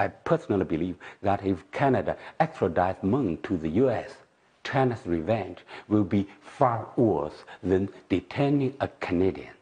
I personally believe that if Canada extradites Meng to the U.S., China's revenge will be far worse than detaining a Canadian.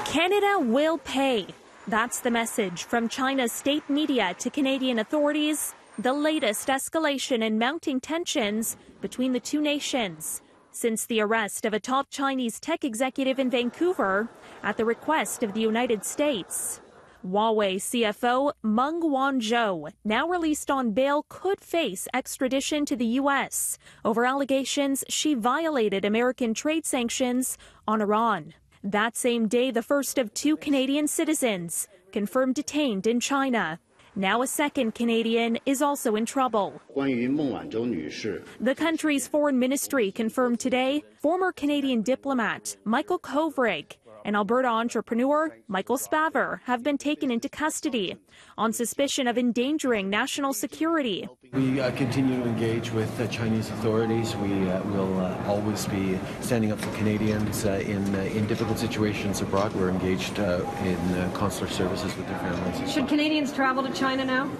Canada will pay. That's the message from China's state media to Canadian authorities, the latest escalation in mounting tensions between the two nations since the arrest of a top Chinese tech executive in Vancouver at the request of the United States. Huawei CFO Meng Wanzhou, now released on bail, could face extradition to the U.S. over allegations she violated American trade sanctions on Iran. That same day, the first of two Canadian citizens confirmed detained in China. Now a second Canadian is also in trouble. The country's foreign ministry confirmed today former Canadian diplomat Michael Kovrig and Alberta entrepreneur Michael Spavor have been taken into custody on suspicion of endangering national security. We continue to engage with the Chinese authorities. We will always be standing up for Canadians in difficult situations abroad. We're engaged in consular services with their families. Should Canadians travel to China now?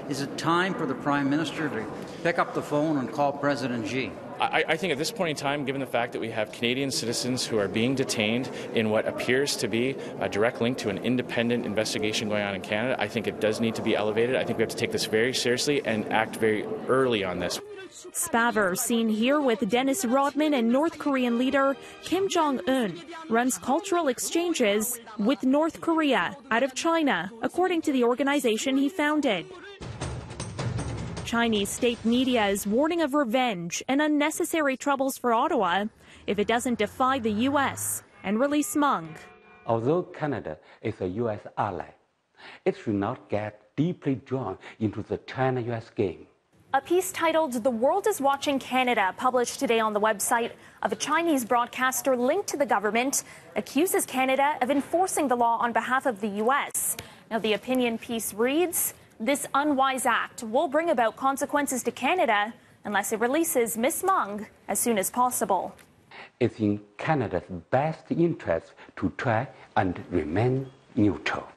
Is it time for the Prime Minister to pick up the phone and call President Xi? I think at this point in time, given the fact that we have Canadian citizens who are being detained in what appears to be a direct link to an independent investigation going on in Canada, I think it does need to be elevated. I think we have to take this very seriously and act very early on this. Spavor, seen here with Dennis Rodman and North Korean leader Kim Jong-un, runs cultural exchanges with North Korea out of China, according to the organization he founded. Chinese state media is warning of revenge and unnecessary troubles for Ottawa if it doesn't defy the U.S. and release Meng. Although Canada is a U.S. ally, it should not get deeply drawn into the China-U.S. game. A piece titled "The World is Watching Canada," published today on the website of a Chinese broadcaster linked to the government, accuses Canada of enforcing the law on behalf of the U.S. Now, the opinion piece reads, "This unwise act will bring about consequences to Canada unless it releases Miss Meng as soon as possible." It's in Canada's best interest to try and remain neutral.